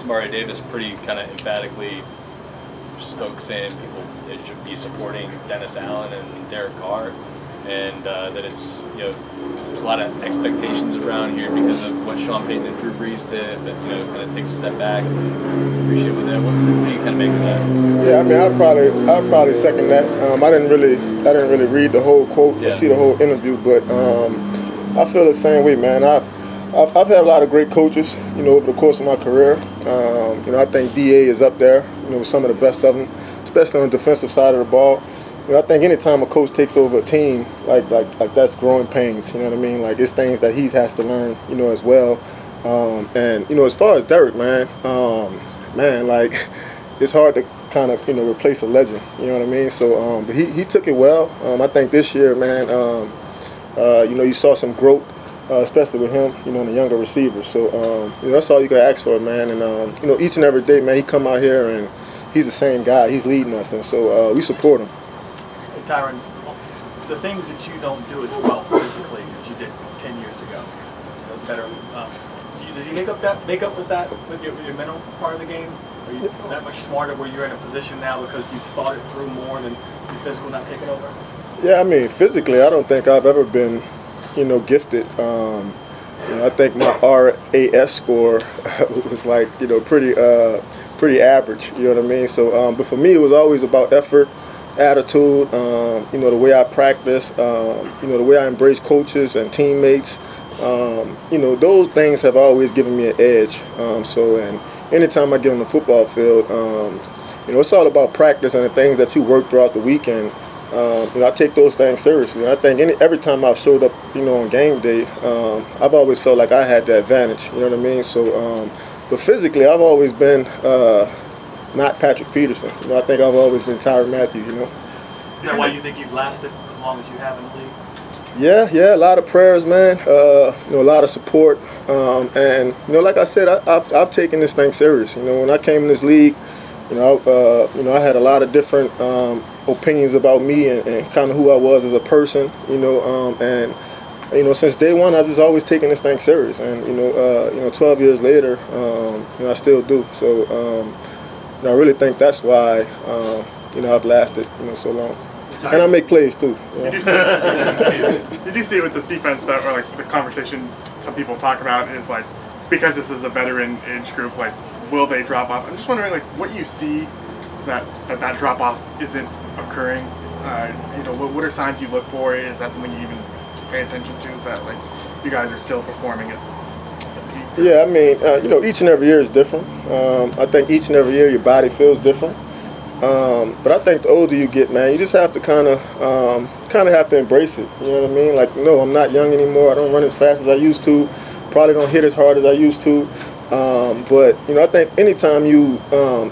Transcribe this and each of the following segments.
Mario Davis pretty kind of emphatically spoke saying people should be supporting Dennis Allen and Derek Carr, and that it's, you know, there's a lot of expectations around here because of what Sean Payton and Drew Brees did, but, you know, kind of take a step back and appreciate what that. What do you kind of make of that? Yeah, I mean, I'd probably second that. I didn't really read the whole quote or see the whole interview, but I feel the same way, man. I've had a lot of great coaches, you know, over the course of my career. You know, I think DA is up there, you know, with some of the best of them, especially on the defensive side of the ball. You know, I think anytime a coach takes over a team, like that's growing pains. You know what I mean? Like, it's things that he has to learn, you know, as well. And you know, as far as Derek, man, like, it's hard to kind of, you know, replace a legend. You know what I mean? So, but he took it well. I think this year, man, you know, you saw some growth. Especially with him, you know, and the younger receivers. So, you know, that's all you can ask for, man. And, you know, each and every day, man, he come out here and he's the same guy. He's leading us, and so we support him. Hey, Tyrann, the things that you don't do as well physically as you did 10 years ago, better. Did you make up with that with your mental part of the game? Are you that much smarter where you're in a position now because you've thought it through more than your physical not taking over? Yeah, I mean, physically, I don't think I've ever been, you know, gifted. You know, I think my RAS score was like, you know, pretty average. You know what I mean? So, but for me, it was always about effort, attitude. You know, the way I practice. You know, the way I embrace coaches and teammates. You know, those things have always given me an edge. And anytime I get on the football field, you know, it's all about practice and the things that you work throughout the weekend. You know, I take those things seriously. And I think every time I've showed up, you know, on game day, I've always felt like I had the advantage. You know what I mean? So, but physically, I've always been not Patrick Peterson. You know, I think I've always been Tyrann Mathieu. You know. Is that why you think you've lasted as long as you have in the league? Yeah, a lot of prayers, man. You know, a lot of support, and you know, like I said, I've taken this thing serious. You know, when I came in this league, you know, I had a lot of different opinions about me and kind of who I was as a person, you know, and you know, since day one, I've just always taken this thing serious, and you know, 12 years later, you know, I still do. So, you know, I really think that's why, you know, I've lasted, you know, so long, and I make plays too. You know? Did you see with this defense that, or like the conversation some people talk about is like, because this is a veteran age group, like, will they drop off? I'm just wondering, like, what you see that drop off isn't occurring. You know, what are signs you look for? Is that something you even pay attention to? That like you guys are still performing at the peak? Yeah, I mean, you know, each and every year is different. I think each and every year your body feels different. But I think the older you get, man, you just have to kind of have to embrace it. You know what I mean? Like, no, I'm not young anymore. I don't run as fast as I used to. Probably don't hit as hard as I used to. But, you know, I think anytime you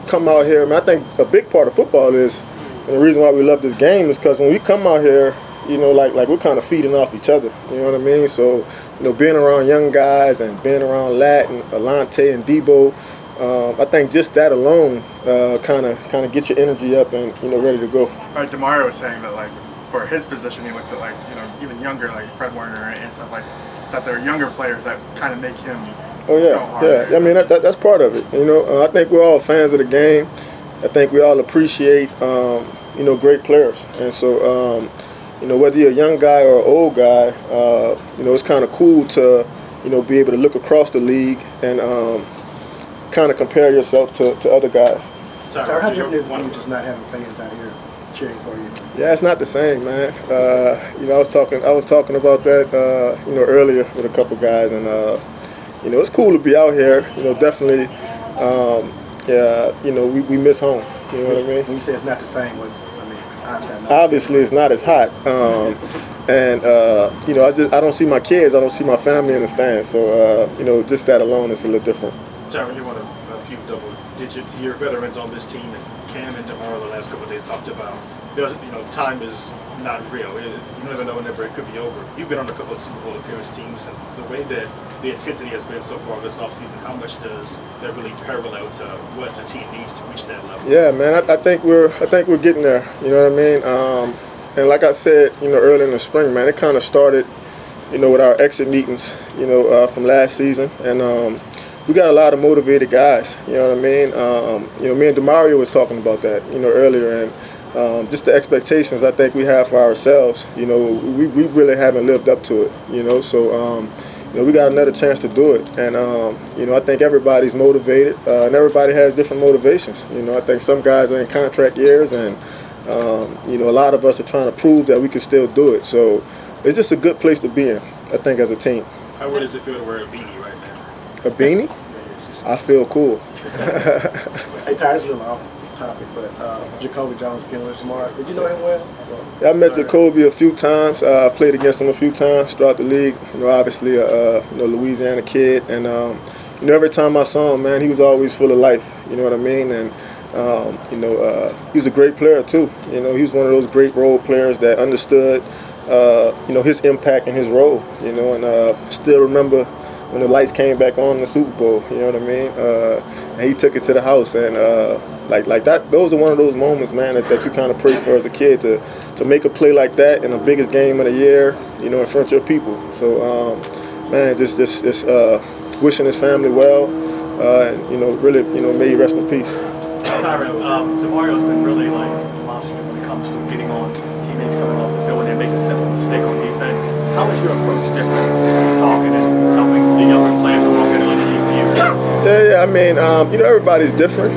come out here, I mean, I think a big part of football is, and the reason why we love this game is because when we come out here, you know, like we're kind of feeding off each other. You know what I mean? So, you know, being around young guys and being around Lat and Alante and Debo, I think just that alone kind of gets your energy up and, you know, ready to go. Right, DeMario was saying that, like, for his position, he looks at, like, you know, even younger, like Fred Warner and stuff like that. There are younger players that kind of make him. Oh yeah. I mean, that's part of it. You know, I think we're all fans of the game. I think we all appreciate, you know, great players. And so, you know, whether you're a young guy or an old guy, you know, it's kind of cool to, you know, be able to look across the league and kind of compare yourself to other guys. Tyrann, how different is it when you're just not having fans out here cheering for you? Yeah, it's not the same, man. You know, I was talking about that, you know, earlier with a couple guys, and you know, it's cool to be out here. You know, definitely. Yeah, you know, we miss home. You know what I mean? When you say it's not the same, obviously it's not as hot. And you know, I don't see my kids, I don't see my family in the stands. So you know, just that alone is a little different. Tyrann, you're one of a few double-digit year veterans on this team, and Cam and DeMario the last couple of days talked about, you know, time is not real. You never know whenever it could be over. You've been on a couple of Super Bowl appearance teams, and the way that the intensity has been so far this offseason, how much does that really parallel to what the team needs to reach that level? Yeah, man, I think we're getting there. You know what I mean? And like I said, you know, early in the spring, man, it kind of started, you know, with our exit meetings, you know, from last season, and we got a lot of motivated guys. You know what I mean? You know, me and DeMario was talking about that, you know, earlier, and just the expectations I think we have for ourselves. You know, we really haven't lived up to it. You know, so you know, we got another chance to do it, and you know, I think everybody's motivated, and everybody has different motivations. You know, I think some guys are in contract years, and you know, a lot of us are trying to prove that we can still do it. So it's just a good place to be in, I think, as a team. How does it feel to wear a beanie right now? A beanie? I feel cool. Hey, Tyrann, a little off topic, but Jacoby Jones getting with tomorrow. Did you know him well? Yeah, I met Jacoby a few times. I played against him a few times throughout the league. You know, obviously, you know, Louisiana kid, and you know, every time I saw him, man, he was always full of life. You know what I mean? And you know, he was a great player too. You know, he was one of those great role players that understood, you know, his impact and his role. You know, and still remember when the lights came back on in the Super Bowl. You know what I mean? And he took it to the house, and like that. Those are one of those moments, man, that you kind of pray for as a kid, to make a play like that in the biggest game of the year. You know, in front of your people. So, man, just wishing his family well, and you know, really, you know, may he rest in peace. Tyrann, DeMario's been really like demonstrative when it comes to getting on teammates coming off the field when they make a simple mistake on defense. How is your approach different to talking and helping the younger players who are getting underneath you? Yeah, I mean, you know, everybody's different.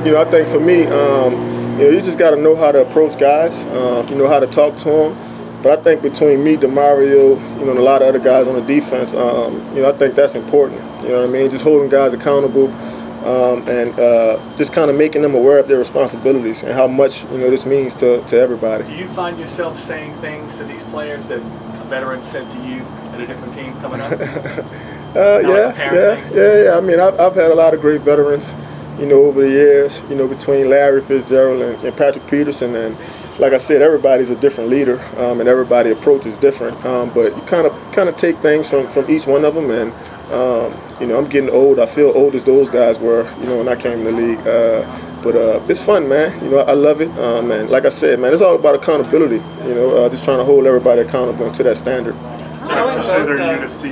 You know, I think for me, you know, you just got to know how to approach guys. You know how to talk to them. But I think between me, DeMario, you know, and a lot of other guys on the defense, you know, I think that's important. You know what I mean? Just holding guys accountable. And just kind of making them aware of their responsibilities and how much, you know, this means to everybody. Do you find yourself saying things to these players that a veteran said to you at a different team coming up? Yeah. I mean, I've had a lot of great veterans, you know, over the years, you know, between Larry Fitzgerald and Patrick Peterson. And like I said, everybody's a different leader, and everybody approach is different. But you kind of take things from each one of them, and you know, I'm getting old. I feel old as those guys were, you know, when I came in the league. But it's fun, man. You know, I love it. And like I said, man, it's all about accountability. You know, just trying to hold everybody accountable to that standard. Just either you to see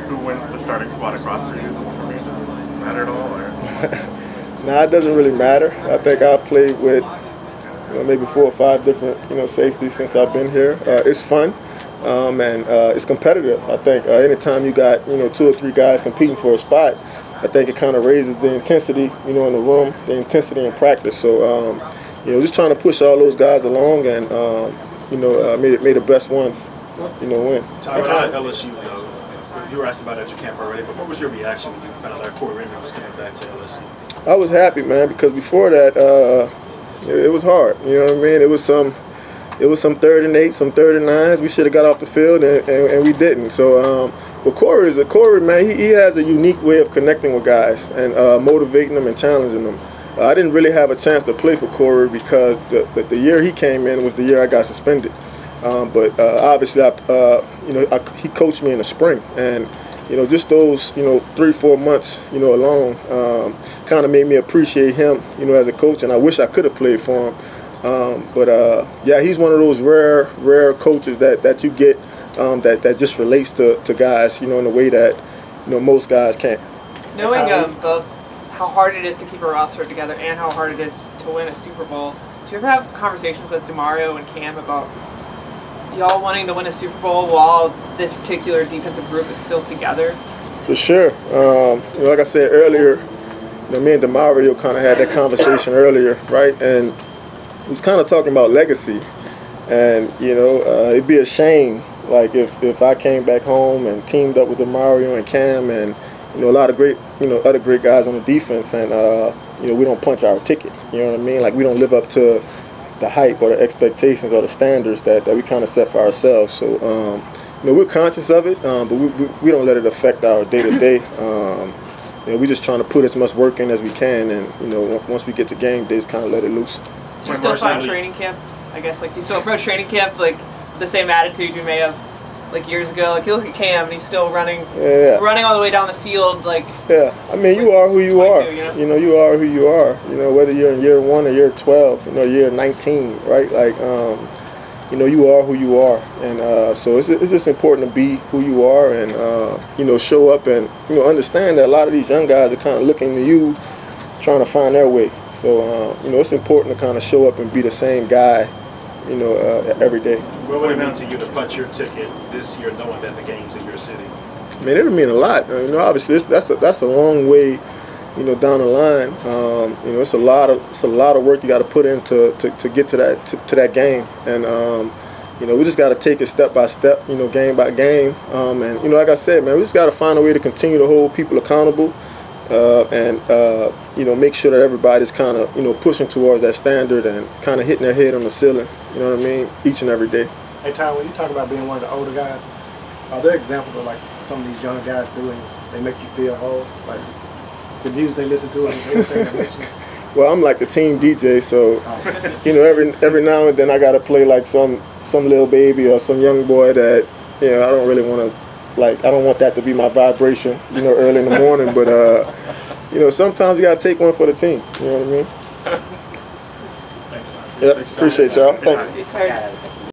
who wins the starting spot across for you. I mean, does it matter at all? Or? Nah, it doesn't really matter. I think I've played with, you know, maybe 4 or 5 different, you know, safeties since I've been here. It's fun. And it's competitive. I think anytime you got, you know, 2 or 3 guys competing for a spot, I think it kind of raises the intensity, you know, in the room, the intensity in practice. So, you know, just trying to push all those guys along, and you know, made the best one, you know, win. Tyrann, at LSU, you were asked about it at your camp already, but what was your reaction when you found out that Corey Raymond was coming back to LSU? I was happy, man, because before that, it was hard. You know what I mean? It was some 3rd and 8, some 3rd and 9s. We should have got off the field, and we didn't. So, but Corey, man, he has a unique way of connecting with guys and motivating them and challenging them. I didn't really have a chance to play for Corey because the year he came in was the year I got suspended. But obviously, you know, he coached me in the spring, and you know, just those, you know, 3-4 months, you know, alone, kind of made me appreciate him, you know, as a coach. And I wish I could have played for him. But yeah, he's one of those rare coaches that you get that just relates to guys, you know, in a way that, you know, most guys can't. Knowing both how hard it is to keep a roster together and how hard it is to win a Super Bowl, do you ever have conversations with DeMario and Cam about y'all wanting to win a Super Bowl while this particular defensive group is still together? For sure. You know, like I said earlier, you know, me and DeMario kind of had that conversation earlier, right? And he's kind of talking about legacy, and you know, it'd be a shame, like if I came back home and teamed up with DeMario and Cam and, you know, a lot of great, you know, other great guys on the defense, and you know, we don't punch our ticket. You know what I mean? Like, we don't live up to the hype or the expectations or the standards that we kind of set for ourselves. So, you know, we're conscious of it, but we don't let it affect our day to day. You know, we're just trying to put as much work in as we can, and you know, once we get to game days, kind of let it loose. Do you still find training camp, I guess, like, do you still approach training camp like the same attitude you may have like years ago? Like, you look at Cam and he's still running all the way down the field, like. Yeah, I mean, you are who you are. You know, you are who you are. You know, whether you're in year 1 or year 12, you know, year 19, right? Like, you know, you are who you are, and so it's just important to be who you are, and you know, show up and, you know, understand that a lot of these young guys are kind of looking to you, trying to find their way. So you know, it's important to kind of show up and be the same guy, you know, every day. What would it mean to you to punch your ticket this year, knowing that the game's in your city? I mean, it would mean a lot. You know, obviously that's a long way, you know, down the line. You know, it's a lot of work you got to put in to get to that game, and you know, we just got to take it step by step, you know, game by game, and you know, like I said, man, we just got to find a way to continue to hold people accountable, and you know, make sure that everybody's kind of, you know, pushing towards that standard and kind of hitting their head on the ceiling. You know what I mean? Each and every day. Hey, Tyrann, when you talk about being one of the older guys, are there examples of like some of these younger guys doing? They make you feel whole, like the music they listen to and everything that makes you. Well, I'm like the team DJ, so you know, every now and then I gotta play like some little baby or some young boy that, you know, I don't really want to, like, I don't want that to be my vibration, you know, early in the morning. But you know, sometimes you gotta take one for the team. You know what I mean? Thanks, man. Yeah, appreciate y'all. Thank you. It's hard.